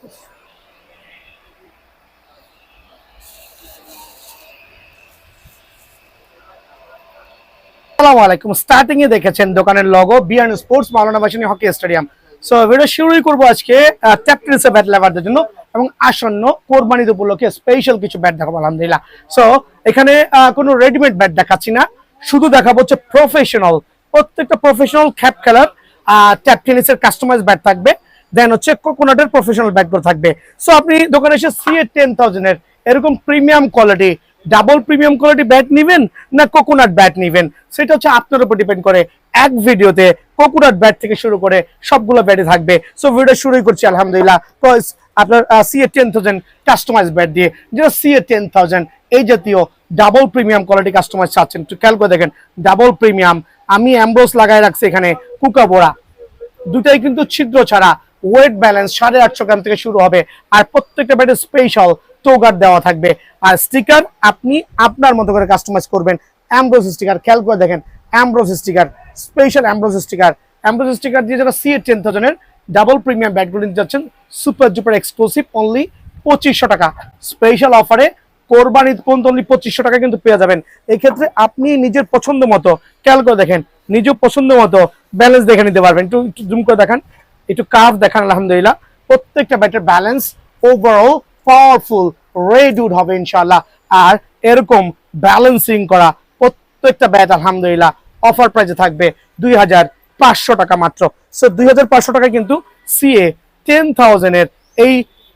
আসসালামু আলাইকুম। স্টার্টিং এ দেখেছেন দোকানের লোগো বিয়ান sports Maulana Bhashani hockey stadium. So video শুরুই করব আজকে ট্যাপটেনিসের ব্যাট লাভারদের জন্য এবং আসন্ন কোরবানিদ উপলক্ষে স্পেশাল কিছু ব্যাট দেখাবো আলহামদুলিল্লাহ। সো এখানে কোনো রেডিমেড ব্যাট দেখাচ্ছি না, শুধু দেখাবো হচ্ছে প্রফেশনাল, প্রত্যেকটা প্রফেশনাল খ্যাপ খেলার ট্যাপটেনিসের কাস্টমাইজ ব্যাট থাকবে। দেন হচ্ছে কোকোনাটের প্রফেশনাল ব্যাটগুলো থাকবে। সো আপনি দোকানে এসে সিএ 10,000 এর এরকম premium quality, double premium quality bat নিবেন না কোকোনাট ব্যাট নিবেন, সেটা হচ্ছে আপনার উপর ডিপেন্ড করে। এক ভিডিওতে কোকোনাট ব্যাট থেকে শুরু করে সবগুলো ব্যাটই থাকবে। সো ভিডিও শুরুই করছি আলহামদুলিল্লাহ আপনার সিএ 10,000 কাস্টমাইজ ব্যাট দিয়ে। যেটা সিএ 10,000 এই জাতীয় ডাবল প্রিমিয়াম কোয়ালিটি কাস্টমাইজ চাচ্ছেন, একটু খেয়াল করে দেখেন। ডাবল প্রিমিয়াম, আমি অ্যাম্ব্রোস লাগাই রাখছি এখানে, কুকাবোরা দুটাই কিন্তু ছিদ্র ছাড়া। ওয়েট ব্যালেন্স 850 গ্রাম থেকে শুরু হবে। আর প্রত্যেকটা ব্যাটে স্পেশাল টোগার দেওয়া থাকবে। আর স্টিকার আপনি আপনার মতো করে কাস্টমাইজ করবেন। অ্যাম্ব্রোস স্টিকার, খেয়াল করে দেখেন, অ্যাম্ব্রোস স্টিকার, স্পেশাল অ্যাম্ব্রোস স্টিকার। অ্যাম্ব্রোস স্টিকার দিয়ে যারা সিএ 10,000 এর ডাবল প্রিমিয়াম ব্যাটগুলো নিতে যাচ্ছেন, সুপার জুপার এক্সক্লুসিভ অনলি 2500 টাকা। স্পেশাল অফারে কোরবানি পর্যন্ত অনলি 2500 টাকা কিন্তু পেয়ে যাবেন। এই ক্ষেত্রে আপনি নিজের পছন্দ মতো, খেয়াল করে দেখেন, নিজের পছন্দ মতো ব্যালেন্স দেখে নিতে পারবেন। একটু জুম করে দেখান, একটু কার্ভ দেখান। আলহামদুলিল্লাহ প্রত্যেকটা ব্যাটের ব্যালেন্স ওভারঅল পাওয়ারফুল রেডউড হবে ইনশাআল্লাহ। আর এরকম ব্যালেন্সিং করা প্রত্যেকটা ব্যাট আলহামদুলিল্লাহ অফার প্রাইসে থাকবে 2500 টাকা মাত্র। সো 2500 টাকা কিন্তু সিএ 10,000 এর এই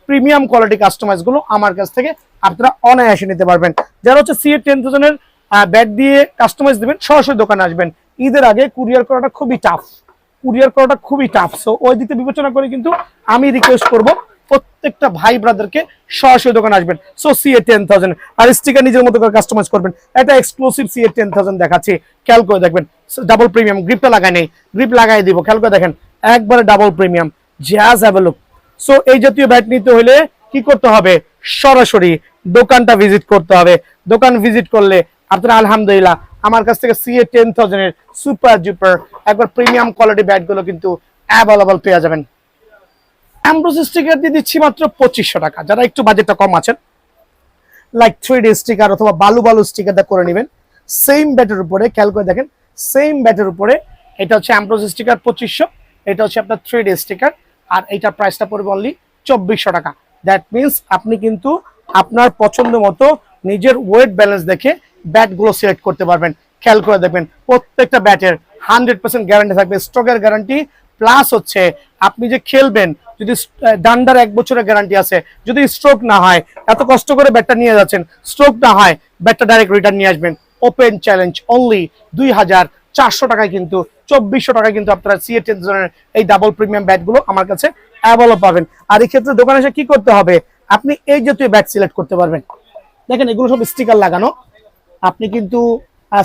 প্রিমিয়াম কোয়ালিটি কাস্টমাইজ গুলো আমার কাছ থেকে আপনারা অনায়াসে নিতে পারবেন। যারা হচ্ছে সিএ 10,000 এর ব্যাট দিয়ে কাস্টমাইজ দিবেন, সরাসরি দোকানে আসবেন। ঈদের আগে কুরিয়ার করাটা খুবই টাফ, সো ওই দিকে বিবেচনা করে কিন্তু আমি রিকোয়েস্ট করব প্রত্যেকটা ভাই ব্রাদারকে সরাসরি দোকানে আসবেন। সো সিএ 10,000 আর স্টিকার নিজের মতো করে কাস্টমাইজ করবেন। এটা এক্সক্লুসিভ সিএ 10,000 দেখাচ্ছি, খেয়াল করে দেখবেন। ডাবল প্রিমিয়াম, গ্রিপটা লাগাই নেই, গ্রিপ লাগাই দিব, খেয়াল করে দেখেন, একবারে double premium, just have a look. So এই জাতীয় ব্যাট নিতে হলে কি করতে হবে? সরাসরি দোকানটা ভিজিট করতে হবে। দোকান ভিজিট করলে আপনারা আলহামদুলিল্লাহ আমার কাছ থেকে সিএ 10,000 এর সুপার জুপার একবার প্রিমিয়াম কোয়ালিটি ব্যাটগুলো কিন্তু অ্যাভেলেবল পেয়ে যাবেন। অ্যাম্ব্রোস স্টিকার দিয়ে দিচ্ছি মাত্র 2500 টাকা। যারা একটু বাজেটটা কম আছেন, লাইক 3D স্টিকার অথবা বালু স্টিকারটা করে নেবেন সেম ব্যাটের উপরে। খেয়াল করে দেখেন, সেম ব্যাটের উপরে এটা হচ্ছে অ্যাম্ব্রোস স্টিকার 2500, এটা হচ্ছে আপনার 3D স্টিকার, আর এইটার প্রাইসটা পড়বে অনলি 2400 টাকা। দ্যাট মিনস আপনি কিন্তু আপনার পছন্দ মতো নিজের ওয়েট ব্যালেন্স দেখে ব্যাটগুলো সিলেক্ট করতে পারবেন। খেয়াল করে দেখবেন প্রত্যেকটা ব্যাটের 100% গ্যারান্টি থাকবে, স্ট্রোকের গ্যারান্টি, প্লাস হচ্ছে আপনি যে খেলবেন, যদি ডান্ডার 1 বছরের গ্যারান্টি আছে, যদি স্ট্রোক না হয়, এত কষ্ট করে ব্যাটটা নিয়ে যাচ্ছেন, স্ট্রোক না হয়, ব্যাটটা ডাইরেক্ট রিটার্ন নিয়ে আসবেন। ওপেন চ্যালেঞ্জ অনলি 2400 টাকায় কিন্তু 2400 টাকায় কিন্তু আপনারা সিএ 10,000 এই ডাবল প্রিমিয়াম ব্যাটগুলো আমার কাছে অ্যাভেলেবল পাবেন। আর এই ক্ষেত্রে দোকানে এসে কি করতে হবে? আপনি এই জাতীয় ব্যাট সিলেক্ট করতে পারবেন। দেখেন এগুলো সব স্টিকার লাগানো, আপনি কিন্তু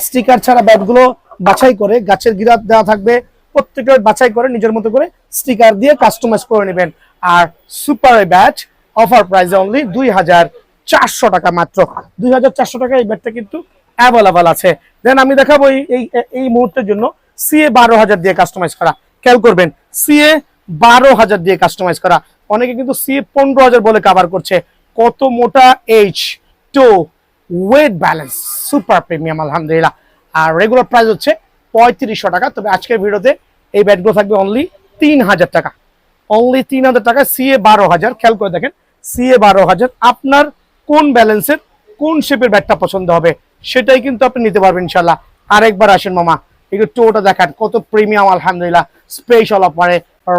স্টিকার ছাড়া ব্যাটগুলো বাছাই করে, গাছের গিরা দেওয়া থাকবে, প্রত্যেকটা বাছাই করে নিজের মতো করে স্টিকার দিয়ে কাস্টমাইজ করে নেবেন। আর সুপার ব্যাট অফার প্রাইসে অনলি 2400 টাকা মাত্র। 2400 টাকা এই ব্যাটটা কিন্তু অ্যাভেলেবল আছে। দেন আমি দেখাবো এই মুহূর্তের জন্য সিএ 12,000 দিয়ে কাস্টমাইজ করা। খেয়াল করবেন, সিএ 12,000 দিয়ে কাস্টমাইজ করা। অনেকে কিন্তু সিএ 15,000 বলে কভার করছে। কত মোটা H two, weight balance, super premium আলহামদুলিল্লাহ। আর রেগুলার প্রাইস হচ্ছে 3500 টাকা। তবে আজকের ভিডিওতে এই ব্যাটগুলো থাকবে অনলি 3000 টাকা, অনলি 3000 টাকা। সিএ 12,000, খেয়াল করে দেখেন, সিএ 12,000। আপনার কোন ব্যালেন্সের কোন শেপের ব্যাটটা পছন্দ হবে সেটাই কিন্তু আপনি নিতে পারবেন ইনশাল্লাহ। আরেকবার আসেন মামা, একটু টোটা দেখান, কত প্রিমিয়াম আলহামদুলিল্লাহ। স্পেশাল অফারে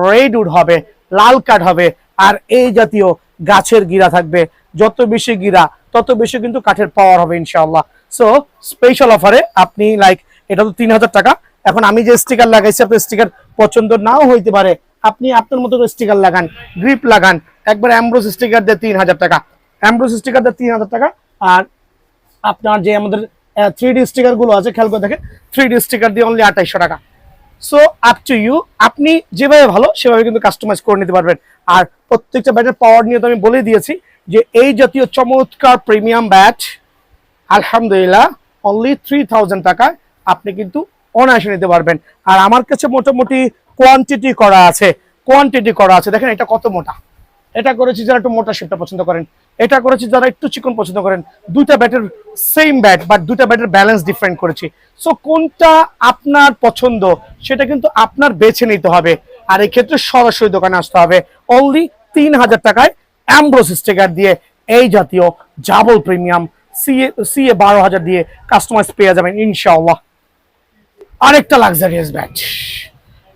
রেডউড হবে, লাল কাঠ হবে, আর এই জাতীয় গাছের গিরা থাকবে। যত বেশি গিরা তত বেশি কিন্তু কাঠের পাওয়ার হবে ইনশাআল্লাহ। সো স্পেশাল অফারে আপনি লাইক, এটা তো 3000 টাকা। এখন আমি যে স্টিকার লাগাইছি, আপনার স্টিকার পছন্দ নাও হইতে পারে, আপনি আপনার মতো করে স্টিকার লাগান, গ্রিপ লাগান। একবার অ্যাম্ব্রোস স্টিকার দিয়ে 3000 টাকা, অ্যাম্ব্রোস স্টিকার দিয়ে 3000 টাকা। আর আপনার যে আমাদের 3D স্টিকার গুলো আছে, খেয়াল করে দেখেন, 3D স্টিকার দিয়ে অনলি 2800 টাকা। সো আপ টু ইউ, আপনি যেভাবে ভালো সেভাবে কিন্তু কাস্টমাইজ করে নিতে পারবেন। আর প্রত্যেকটা ব্যাটের পাওয়ার নিয়ে তো আমি বলে দিয়েছি যে এই জাতীয় চমৎকার প্রিমিয়াম ব্যাট আলহামদুলিল্লাহ অনলি 3000 টাকায় আপনি কিন্তু অনায়াসে নিতে পারবেন। আর আমার কাছে মোটামুটি কোয়ান্টিটি করা আছে, দেখেন এটা কত মোটা, এটা করেছি যারা একটু মোটা শেপটা পছন্দ করেন, এটা করেছি যারা একটু চিকন পছন্দ করেন। দুইটা ব্যাটের সেম ব্যাট, বাট দুইটা ব্যাটের ব্যালেন্স ডিফারেন্ট করেছি। সো কোনটা আপনার পছন্দ সেটা কিন্তু আপনার বেছে নিতে হবে। আর এই ক্ষেত্রে সরাসরি দোকানে আসতে হবে। অনলি 3000 টাকায় অ্যামব্রোস স্টিকার দিয়ে এই জাতীয় ডাবল প্রিমিয়াম সিএ 12000 দিয়ে কাস্টমাইজ পেয়ে যাবেন ইনশাআল্লাহ। আরেকটা লাক্সারিয়াস ব্যাট।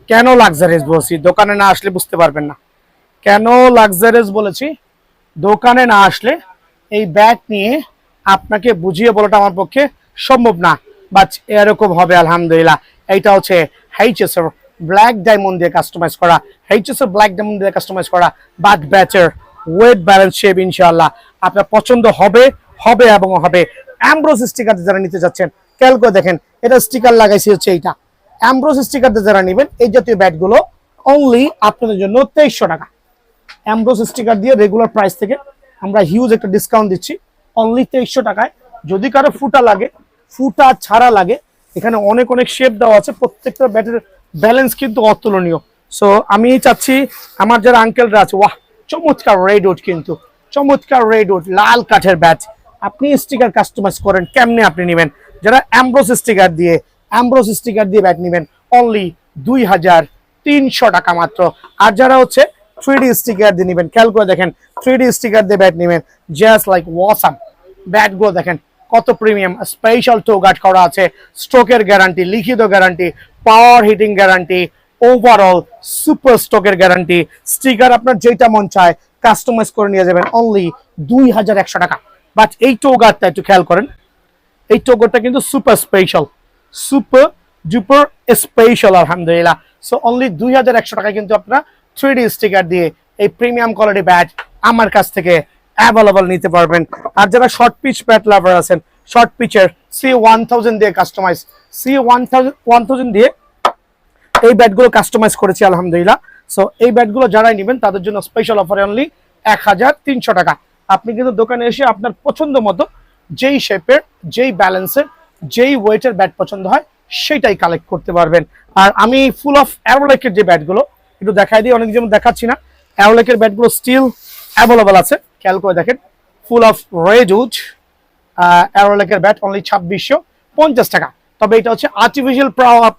কেন লাক্সারিয়াস বলছি, দোকানে না আসলে বুঝতে পারবেন না কেন লাক্সারিয়াস বলেছি। দোকানে না আসলে এই ব্যাট নিয়ে আপনাকে বুঝিয়ে বলাটা আমার পক্ষে সম্ভব না, বাট এরকম হবে আলহামদুলিল্লাহ। এইটা হচ্ছে এইচএস এর ব্ল্যাক ডায়মন্ড দিয়ে কাস্টমাইজ করা, এইচএস এর ব্ল্যাক ডায়মন্ড দিয়ে কাস্টমাইজ করা বাট ব্যাচের ওয়েট ব্যালেন্স শেপ ইনশাআল্লাহ আপনার পছন্দ হবে হবে এবং হবে। অ্যামব্রোস স্টিকার যারা নিতে যাচ্ছেন খেয়াল করে দেখেন, এটা স্টিকার লাগাইছি হচ্ছে এইটা। অ্যামব্রোস স্টিকার যারা নেবেন এই জাতীয় ব্যাটগুলো অনলি আপনাদের জন্য 2300 টাকা। অ্যামব্রোস স্টিকার দিয়ে রেগুলার প্রাইস থেকে আমরা হিউজ একটা ডিসকাউন্ট দিচ্ছি অনলি 2300 টাকায়। যদি কারো ফুটা লাগে, ফুটা ছাড়া লাগে, এখানে অনেক অনেক শেপ দেওয়া আছে, প্রত্যেকটা ব্যাটের ব্যালেন্স কিন্তু অতুলনীয়। সো আমি চাচ্ছি আমার যারা আঙ্কেলরা আছে, ওয়াহ চমৎকার রেড উড, কিন্তু চমৎকার রেড উড লাল কাঠের ব্যাট, আপনি স্টিকার কাস্টমাইজ করেন কেমনে আপনি নেবেন। যারা অ্যামব্রোস স্টিকার দিয়ে ব্যাট নেবেন অনলি 2300 টাকা মাত্র। আর যারা হচ্ছে 3D স্টিকার দিয়ে নেবেন, খেয়াল করে দেখেন 3D স্টিকার দিয়ে ব্যাট নেবেন জাস্ট লাইক ওয়াসাম। ব্যাটগুলো দেখেন কত প্রিমিয়াম, স্পেশাল টো গার্ড করা আছে, স্ট্রোকের গ্যারান্টি, লিখিত গ্যারান্টি, পাওয়ার হিটিং গ্যারান্টি, ওভারঅল সুপার স্ট্রোকের গ্যারান্টি। স্টিকার আপনার যেটা মন চায় কাস্টমাইজ করে নিয়ে যাবেন অনলি 2100 টাকা। বাট এই টো গার্ডটা একটু খেয়াল করেন, এই টো গার্ডটা কিন্তু super special, super duper special আলহামদুলিল্লাহ। সো অনলি 2100 টাকায় কিন্তু আপনারা 3D স্টিকার দিয়ে এই প্রিমিয়াম কোয়ালিটি ব্যাট আমার কাছ থেকে অ্যাভেলেবল নিতে পারবেন। আর যারা শর্ট পিচ ব্যাট লাভার আছেন, শর্ট পিচের C1000 দিয়ে কাস্টমাইজ, C1000 দিয়ে এই ব্যাটগুলো কাস্টমাইজ করেছি আলহামদুলিল্লাহ। সো এই ব্যাটগুলো যারাই নেবেন তাদের জন্য স্পেশাল অফারে অনলি 1300 টাকা। আপনি কিন্তু দোকানে এসে আপনার পছন্দ মতো যেই শেপের, যেই ব্যালেন্সের, যেই ওয়েটের ব্যাট পছন্দ হয় সেটাই কালেক্ট করতে পারবেন। আর আমি ফুল অফ অ্যারোলেকের যে ব্যাটগুলো একটু দেখাই দিই, অনেক যেমন দেখাচ্ছি না, অ্যারোলেকের ব্যাটগুলো স্টিল অ্যাভেলেবল আছে। খেয়াল করে দেখেন ফুল অফ রেড উড অ্যারোলেকের ব্যাট অনলি 2650 টাকা। তবে এটা হচ্ছে আর্টিফিশিয়াল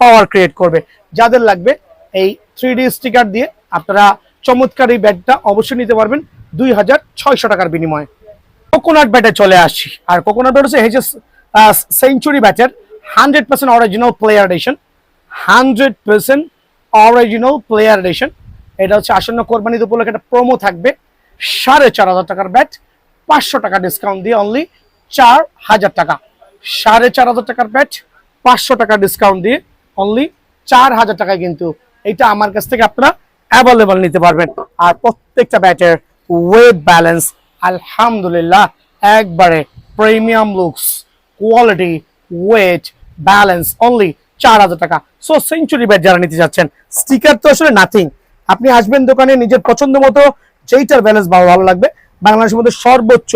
পাওয়ার ক্রিয়েট করবে। যাদের লাগবে এই 3D স্টিকার দিয়ে আপনারা চমৎকার এই ব্যাটটা অবশ্যই নিতে পারবেন 2600 টাকার বিনিময়ে। কোকোনাট ব্যাটে চলে আসছি। আর কোকোনাট ব্যাট হচ্ছে এইচএস সেঞ্চুরি ব্যাটের 100% original player addition, 100% original player addition. এটা হচ্ছে আসন্ন কোরবানির উপলক্ষে একটা প্রোমো থাকবে 4500 টাকার ব্যাট, 500 টাকা ডিসকাউন্ট দিয়ে অনলি 4000 টাকা। 4500 টাকার ব্যাট 500 টাকা ডিসকাউন্ট দিয়ে অনলি 4000 টাকায় কিন্তু এটা আমার কাছ থেকে আপনারা অ্যাভেলেবল নিতে পারবেন। আর প্রত্যেকটা ব্যাটের ওয়েট ব্যালেন্স আলহামদুলিল্লাহ একবারে premium looks, quality, wait balance only 4000 টাকা। সো সেঞ্চুরি ব্যাট যারা নিতে যাচ্ছেন, স্টিকার তো আসলে নাথিং, আপনি আসবেন দোকানে নিজের পছন্দ মতো যেইটার ব্যালেন্স ভালো লাগবে, বাংলাদেশের মধ্যে সর্বোচ্চ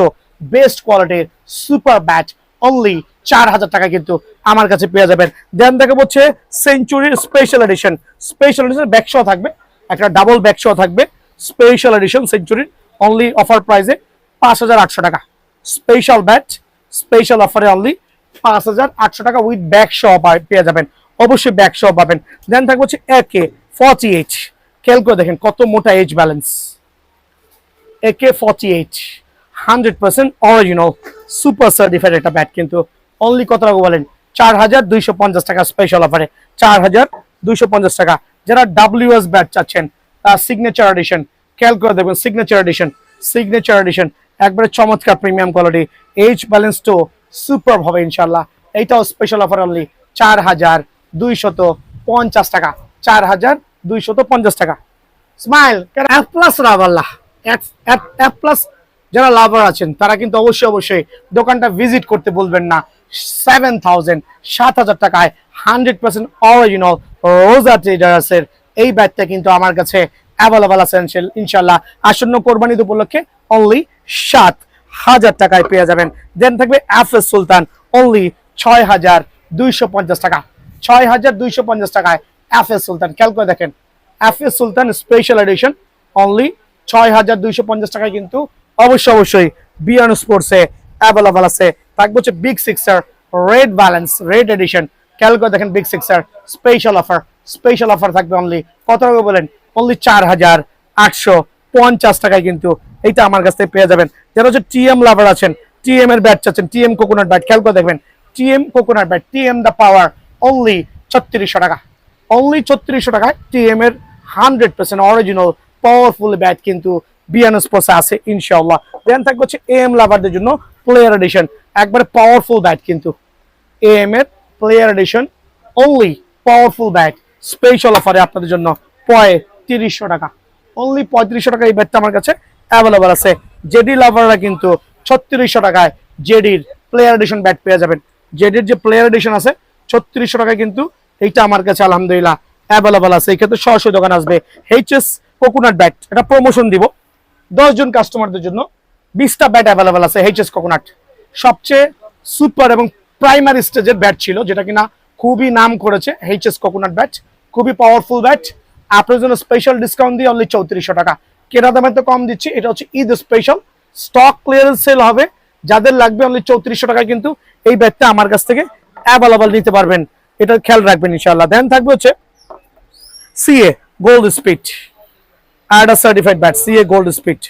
বেস্ট কোয়ালিটির সুপার ব্যাট অনলি 4000 টাকা কিন্তু আমার কাছে পেয়ে যাবেন। দেন দেখা হচ্ছে সেঞ্চুরির স্পেশাল এডিশন, স্পেশাল এডিশন ব্যাকশো থাকবে, একটা ডাবল ব্যাকশো থাকবে স্পেশাল এডিশন সেঞ্চুরির অনলি অফার প্রাইসে 5800 টাকা। স্পেশাল ব্যাট স্পেশাল অফারে অনলি 5800 টাকা উইথ ব্যাকশো পেয়ে যাবেন, অবশ্যই ব্যাকশো পাবেন। দেন থাকবে হচ্ছে AK48, খেয়াল করে দেখেন কত মোটা edge balance, AK48 100% original super certified একটা ব্যাট কিন্তু অনলি কত টাকা বলেন 4250 টাকা স্পেশাল অফারে 4250 টাকা। যারা WS ব্যাট চাচ্ছেন সিগনেচার এডিশন, খেয়াল করে দেখবেন সিগনেচার এডিশন একবারে চমৎকার প্রিমিয়াম কোয়ালিটি, এইচ ব্যালেন্স তো সুপার হবে ইনশাল্লাহ। এইটাও স্পেশাল অফার অনলি 4250 টাকা, 4250 টাকা। স্মাইল এফ প্লাস রাভাল্লাহ, এফ প্লাস যারা লাভার আছেন তারা কিন্তু অবশ্যই দোকানটা ভিজিট করতে বলবেন না। 7000 টাকায় 100% অরিজিনাল রোজা ট্রেডার্সের এই ব্যাটটা কিন্তু আমার কাছে অ্যাভেলেবল আছে ইনশাল্লাহ। আসন্ন কোরবানি উপলক্ষে অনলি 7000 টাকায় পেয়ে যাবেন। দেন থাকবে এফএস সুলতান অনলি 6250 টাকা, 6250 টাকায় এফএস সুলতান। খেয়াল করে দেখেন এফএস সুলতান স্পেশাল এডিশন অনলি 6250 টাকায় কিন্তু অবশ্যই বিয়ানো স্পোর্টসে অ্যাভেলেবল আছে। থাকবে হচ্ছে big sixer red balance red edition, খেয়াল করে দেখেন বিগ সিক্সার স্পেশাল অফার থাকবে অনলি কত টাকা বলেন, অনলি 4850 টাকায় কিন্তু এইটা আমার কাছ থেকে পেয়ে যাবেন। যারা হচ্ছে টিএম লাভার আছেন, টিএম এর ব্যাট চাচ্ছেন, টিএম কোকোনাট ব্যাট, খেয়াল করে দেখবেন TM coconut bat, TM the power, only 3600 টাকা, অনলি 3600 টাকায় টিএম এর 100% অরিজিনাল পাওয়ারফুল ব্যাট কিন্তু বিয়ানো স্পোর্টসে আছে ইনশাআল্লাহ। দেন থাকবে হচ্ছে এএম লাভারদের জন্য প্লেয়ার এডিশন, একবারে পাওয়ারফুল ব্যাট কিন্তু এএম এর player addition, only powerful bat special অফারে আপনাদের জন্য 3500 টাকা, অনলি 3500 টাকা এই ব্যাটটা আমার কাছে অ্যাভেলেবল আছে। জেডি লাভাররা কিন্তু 3600 টাকায় জেডির প্লেয়ার এডিশন ব্যাট পেয়ে যাবেন। জেডির যে প্লেয়ার এডিশন আছে 3600 টাকায় কিন্তু এইটা আমার কাছে আলহামদুলিল্লাহ অ্যাভেলেবল আছে। এই ক্ষেত্রে সরাসরি দোকান আসবে। এইচএস কোকোনাট ব্যাট, এটা প্রমোশন দিব 10 জন কাস্টমারদের জন্য, 20টা ব্যাট অ্যাভেলেবল আছে এইচএস কোকোনাট। সবচেয়ে সুপার এবং প্রাইমারি স্টেজের ব্যাট ছিল, যেটা কিনা খুবই নাম করেছে এইচএস কোকোনাট ব্যাট, খুবই পাওয়ারফুল ব্যাট। আপনার জন্য স্পেশাল ডিসকাউন্ট দিয়ে অনলি 3400 টাকা, কেনা দামে তো কম দিচ্ছি। এটা হচ্ছে Eid special stock clearance sale হবে, যাদের লাগবে অনলি 3400 টাকায় কিন্তু এই ব্যাটটা আমার কাছ থেকে অ্যাভেলেবল নিতে পারবেন, এটা খেয়াল রাখবেন ইনশাআল্লাহ। দেন থাকবে হচ্ছে সিএ গোল্ড স্পিড আডা certified bat, CA gold speed,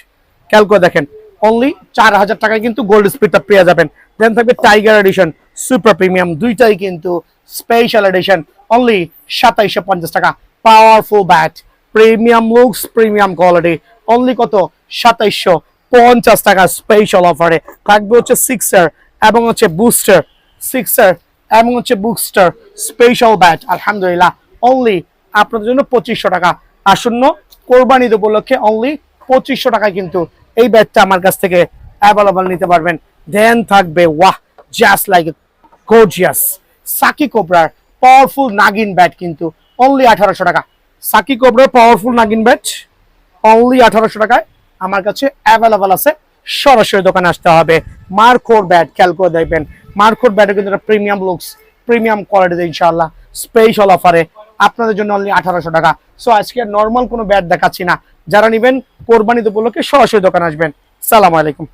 খেয়াল করে দেখেন অনলি 4000 টাকায় কিন্তু গোল্ড স্পিডটা পেয়ে যাবেন। দেন থাকবে টাইগার এডিশন সুপার প্রিমিয়াম, দুইটাই কিন্তু স্পেশাল এডিশন, অনলি 2750 টাকা, powerful bat, premium looks premium quality, only কত 2750 টাকা স্পেশাল অফারে। থাকবে হচ্ছে সিক্সার এবং হচ্ছে বুস্টার, সিক্সার এবং হচ্ছে বুস্টার স্পেশাল ব্যাট আলহামদুলিল্লাহ অনলি আপনাদের জন্য 2500 টাকা। আসন্ন কোরবানি ঈদ উপলক্ষে অনলি 2500 টাকায় কিন্তু এই ব্যাটটা আমার কাছ থেকে অ্যাভেলেবল নিতে পারবেন। দেন থাকবে ওয়াহ জাস্ট লাইক গর্জিয়াস সাকি কোবরার পাওয়ারফুল নাগিন ব্যাট কিন্তু অনলি 1800 টাকা। সাকি কোবরার পাওয়ারফুল নাগিন ব্যাট অনলি 1800 টাকায় আমার কাছে অ্যাভেলেবল আছে। সরাসরি দোকানে আসতে হবে। মার্কোর ব্যাট, খেয়াল করে দেখবেন মার্কোর ব্যাটে কিন্তু একটা প্রিমিয়াম লুকস প্রিমিয়াম কোয়ালিটিতে ইনশাআল্লাহ স্পেশাল অফারে আপনাদের জন্য অনলি 1800 টাকা। সো আজকে নর্মাল কোনো ব্যাট দেখাচ্ছি না, যারা নেবেন কোরবানি উপলক্ষে সরাসরি দোকানে আসবেন। সালাম আলাইকুম।